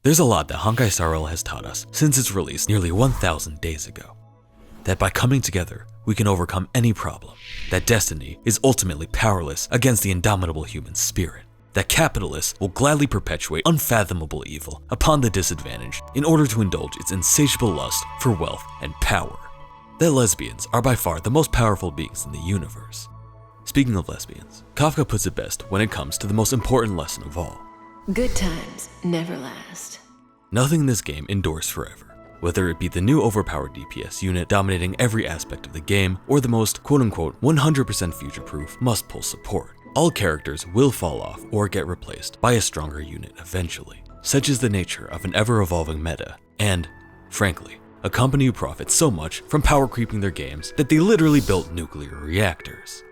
There's a lot that Honkai Star Rail has taught us since its release nearly 1,000 days ago. That by coming together, we can overcome any problem. That destiny is ultimately powerless against the indomitable human spirit. That capitalists will gladly perpetuate unfathomable evil upon the disadvantaged in order to indulge its insatiable lust for wealth and power. That lesbians are by far the most powerful beings in the universe. Speaking of lesbians, Kafka puts it best when it comes to the most important lesson of all. Good times never last. Nothing in this game endures forever. Whether it be the new overpowered DPS unit dominating every aspect of the game, or the most quote-unquote 100% future-proof must-pull support, all characters will fall off or get replaced by a stronger unit eventually. Such is the nature of an ever-evolving meta, and, frankly, a company who profits so much from power creeping their games that they literally built nuclear reactors.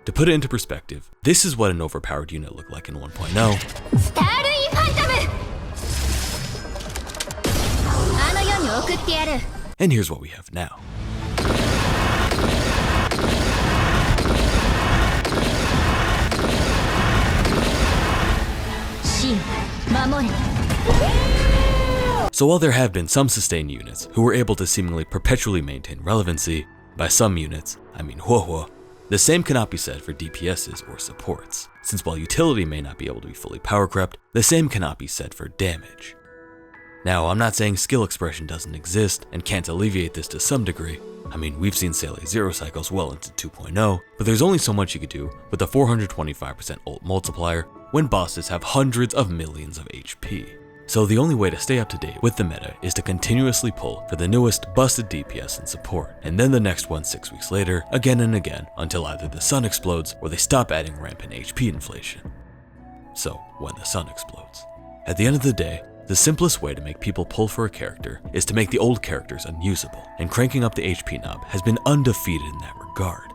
To put it into perspective, this is what an overpowered unit looked like in 1.0. And here's what we have now. So while there have been some sustained units who were able to seemingly perpetually maintain relevancy, by some units, I mean Huohuo, the same cannot be said for DPSs or supports, since while utility may not be able to be fully power crept, the same cannot be said for damage. Now, I'm not saying skill expression doesn't exist and can't alleviate this to some degree. I mean, we've seen Saleh Zero cycles well into 2.0, but there's only so much you could do with a 425% ult multiplier when bosses have hundreds of millions of HP. So the only way to stay up to date with the meta is to continuously pull for the newest busted DPS and support, and then the next one 6 weeks later, again and again, until either the sun explodes or they stop adding rampant HP inflation. So, when the sun explodes. At the end of the day, the simplest way to make people pull for a character is to make the old characters unusable, and cranking up the HP knob has been undefeated in that regard.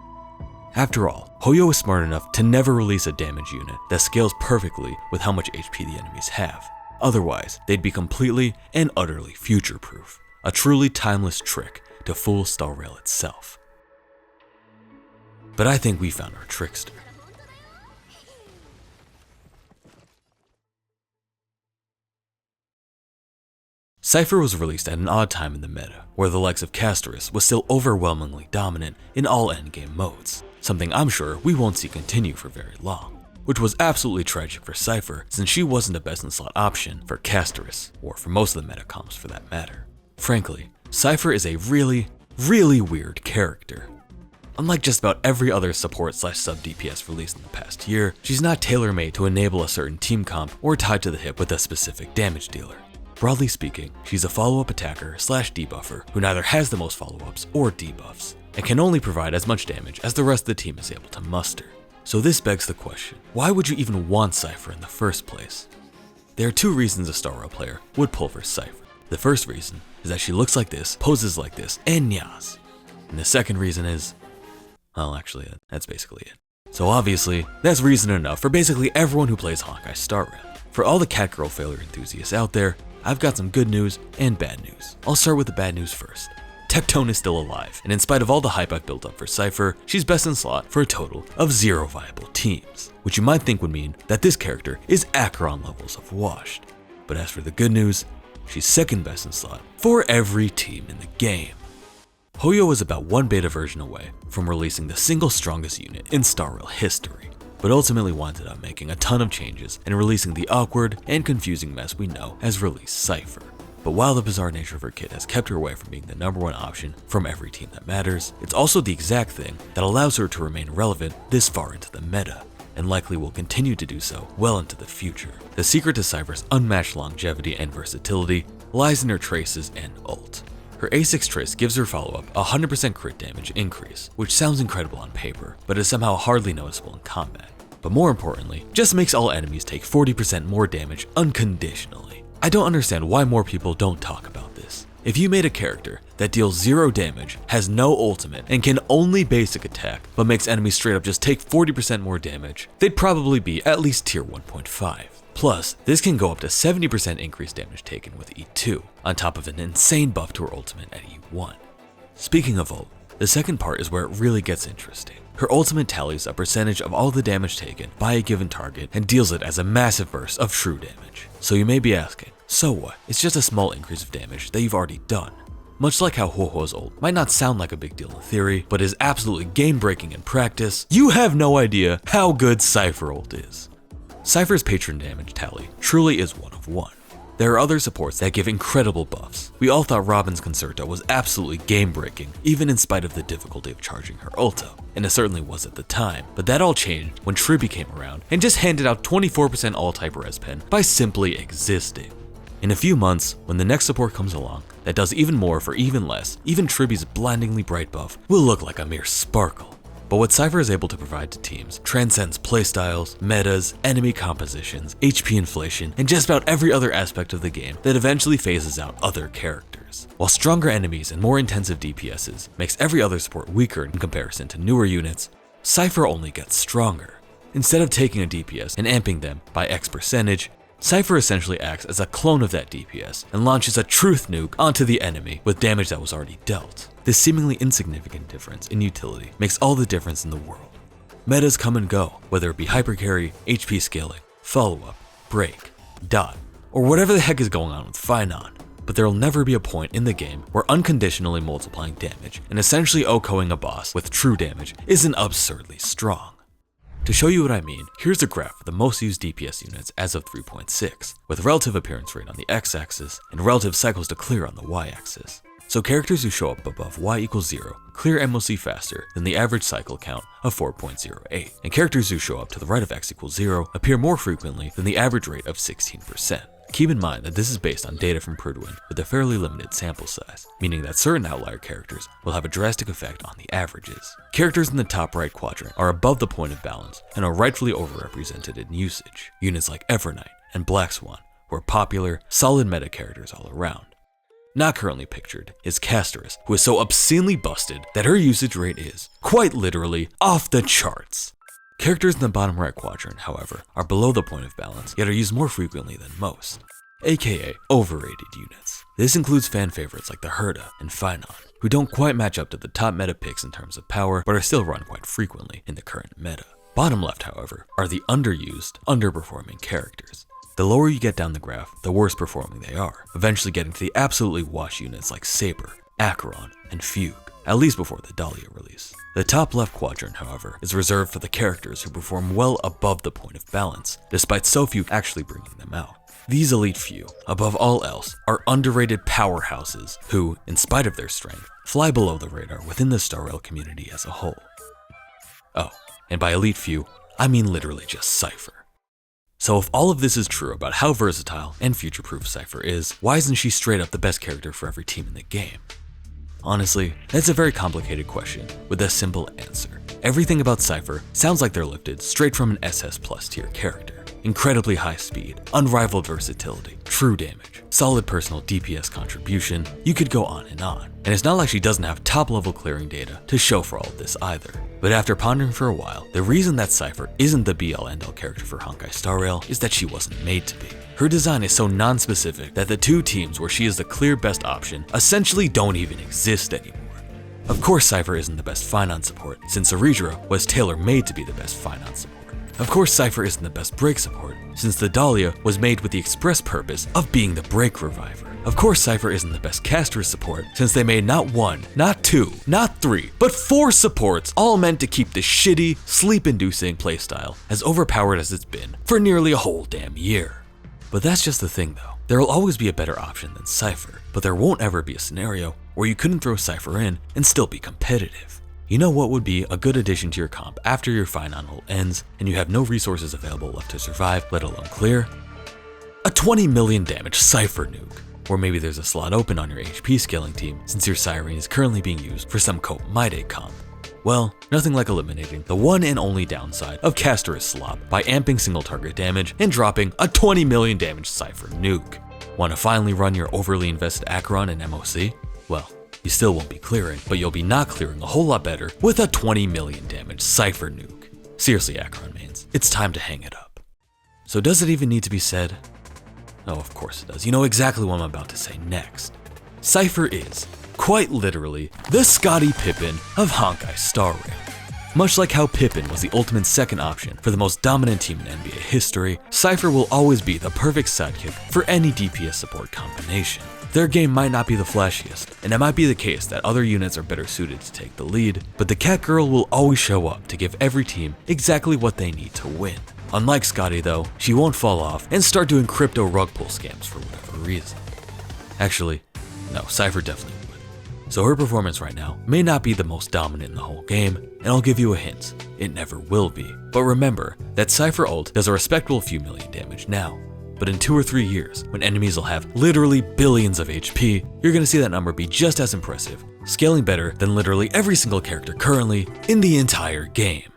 After all, Hoyo is smart enough to never release a damage unit that scales perfectly with how much HP the enemies have. Otherwise, they'd be completely and utterly future-proof, a truly timeless trick to fool Star Rail itself. But I think we found our trickster. Cipher was released at an odd time in the meta, where the likes of Casterus was still overwhelmingly dominant in all endgame modes, something I'm sure we won't see continue for very long. Which was absolutely tragic for Cipher, since she wasn't a best in slot option for Casterus, or for most of the meta comps for that matter. Frankly, Cipher is a really weird character. Unlike just about every other support/sub DPS released in the past year, she's not tailor-made to enable a certain team comp or tied to the hip with a specific damage dealer. Broadly speaking, she's a follow-up attacker/debuffer who neither has the most follow-ups or debuffs, and can only provide as much damage as the rest of the team is able to muster. So this begs the question, why would you even want Cipher in the first place? There are two reasons a Star Rail player would pull for Cipher. The first reason is that she looks like this, poses like this, and nyas. And the second reason is, well actually that's basically it. So obviously, that's reason enough for basically everyone who plays Honkai Star Rail. For all the Catgirl failure enthusiasts out there, I've got some good news and bad news. I'll start with the bad news first. Tectone is still alive, and in spite of all the hype I've built up for Cipher, she's best in slot for a total of 0 viable teams, which you might think would mean that this character is Acheron levels of washed. But as for the good news, she's second best in slot for every team in the game. Hoyo is about one beta version away from releasing the single strongest unit in Star Rail history, but ultimately wanted up making a ton of changes and releasing the awkward and confusing mess we know as release Cipher. But while the bizarre nature of her kit has kept her away from being the #1 option from every team that matters, it's also the exact thing that allows her to remain relevant this far into the meta, and likely will continue to do so well into the future. The secret to Cipher's unmatched longevity and versatility lies in her traces and ult. Her A6 trace gives her follow-up a 100% crit damage increase, which sounds incredible on paper, but is somehow hardly noticeable in combat. But more importantly, just makes all enemies take 40% more damage unconditionally. I don't understand why more people don't talk about this. If you made a character that deals 0 damage, has no ultimate, and can only basic attack, but makes enemies straight up just take 40% more damage, they'd probably be at least tier 1.5. Plus, this can go up to 70% increased damage taken with E2, on top of an insane buff to her ultimate at E1. Speaking of ult, the second part is where it really gets interesting. Her ultimate tallies a percentage of all the damage taken by a given target and deals it as a massive burst of true damage. So you may be asking, So what? It's just a small increase of damage that you've already done. Much like how Huohuo's ult might not sound like a big deal in theory, but is absolutely game-breaking in practice, you have no idea how good Cipher ult is. Cipher's patron damage tally truly is one of one. There are other supports that give incredible buffs. We all thought Robin's Concerto was absolutely game-breaking, even in spite of the difficulty of charging her ulti, and it certainly was at the time, but that all changed when Tribby came around and just handed out 24% all-type res pen by simply existing. In a few months, when the next support comes along that does even more for even less, even Tribby's blindingly bright buff will look like a mere sparkle. But what Cipher is able to provide to teams transcends playstyles, metas, enemy compositions, HP inflation, and just about every other aspect of the game that eventually phases out other characters. While stronger enemies and more intensive DPSs makes every other support weaker in comparison to newer units, Cipher only gets stronger. Instead of taking a DPS and amping them by X percentage, Cipher essentially acts as a clone of that DPS and launches a truth nuke onto the enemy with damage that was already dealt. This seemingly insignificant difference in utility makes all the difference in the world. Metas come and go, whether it be hypercarry, HP scaling, follow-up, break, dot, or whatever the heck is going on with Finon, but there will never be a point in the game where unconditionally multiplying damage and essentially OHKOing a boss with true damage isn't absurdly strong. To show you what I mean, here's a graph of the most used DPS units as of 3.6, with relative appearance rate on the x-axis and relative cycles to clear on the y-axis. So characters who show up above y equals 0 clear MOC faster than the average cycle count of 4.08, and characters who show up to the right of x equals 0 appear more frequently than the average rate of 16%. Keep in mind that this is based on data from Purduin with a fairly limited sample size, meaning that certain outlier characters will have a drastic effect on the averages. Characters in the top right quadrant are above the point of balance and are rightfully overrepresented in usage. Units like Evernight and Black Swan, who are popular, solid meta characters all around. Not currently pictured is Castorus, who is so obscenely busted that her usage rate is, quite literally, off the charts. Characters in the bottom right quadrant, however, are below the point of balance, yet are used more frequently than most, aka overrated units. This includes fan favorites like the Herda and Finon, who don't quite match up to the top meta picks in terms of power, but are still run quite frequently in the current meta. Bottom left, however, are the underused, underperforming characters. The lower you get down the graph, the worse performing they are, eventually getting to the absolutely wash units like Saber, Acheron, and Fugue, at least before the Dahlia release. The top left quadrant, however, is reserved for the characters who perform well above the point of balance, despite so few actually bringing them out. These elite few, above all else, are underrated powerhouses who, in spite of their strength, fly below the radar within the Star Rail community as a whole. Oh, and by elite few, I mean literally just Cipher. So if all of this is true about how versatile and future-proof Cipher is, why isn't she straight up the best character for every team in the game? Honestly, that's a very complicated question with a simple answer. Everything about Cipher sounds like they're lifted straight from an SS Plus tier character. Incredibly high speed, unrivaled versatility, true damage, solid personal DPS contribution, you could go on. And it's not like she doesn't have top level clearing data to show for all of this either. But after pondering for a while, the reason that Cipher isn't the be all end all character for Honkai Star Rail is that she wasn't made to be. Her design is so non-specific that the two teams where she is the clear best option essentially don't even exist anymore. Of course Cipher isn't the best Finon support, since Aridra was tailor-made to be the best Finon support. Of course Cipher isn't the best break support, since the Dahlia was made with the express purpose of being the break reviver. Of course Cipher isn't the best caster support, since they made not one, not two, not three, but 4 supports, all meant to keep the shitty, sleep-inducing playstyle as overpowered as it's been for nearly a whole damn year. But that's just the thing though. There will always be a better option than Cipher, but there won't ever be a scenario where you couldn't throw Cipher in and still be competitive. You know what would be a good addition to your comp after your Finon ult ends and you have no resources available left to survive, let alone clear? A 20 million damage Cipher nuke. Or maybe there's a slot open on your HP scaling team since your Siren is currently being used for some Cope Maide comp. Well, nothing like eliminating the one and only downside of Castorus slop by amping single target damage and dropping a 20 million damage Cipher nuke. Want to finally run your overly invested Acheron and MOC? Well, you still won't be clearing, but you'll be not clearing a whole lot better with a 20 million damage Cipher nuke. Seriously, Acheron mains, it's time to hang it up. So does it even need to be said? Oh, of course it does. You know exactly what I'm about to say next. Cipher is, quite literally, the Scottie Pippen of Honkai Star Rail. Much like how Pippin was the ultimate second option for the most dominant team in NBA history, Cipher will always be the perfect sidekick for any DPS support combination. Their game might not be the flashiest, and it might be the case that other units are better suited to take the lead, but the Catgirl will always show up to give every team exactly what they need to win. Unlike Scotty though, she won't fall off and start doing crypto rug pull scams for whatever reason. Actually, no, Cipher definitely would. So her performance right now may not be the most dominant in the whole game, and I'll give you a hint, it never will be. But remember that Cipher ult does a respectable few million damage now. But in 2 or 3 years, when enemies will have literally billions of HP, you're gonna see that number be just as impressive, scaling better than literally every single character currently in the entire game.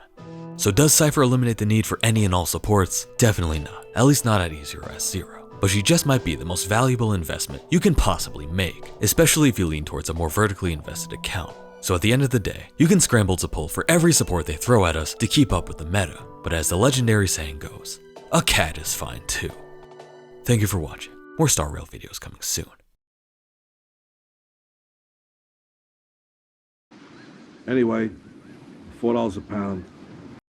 So does Cipher eliminate the need for any and all supports? Definitely not, at least not at E0S0. But she just might be the most valuable investment you can possibly make, especially if you lean towards a more vertically invested account. So at the end of the day, you can scramble to pull for every support they throw at us to keep up with the meta, but as the legendary saying goes, a cat is fine too. Thank you for watching. More Star Rail videos coming soon. Anyway, $4 a pound.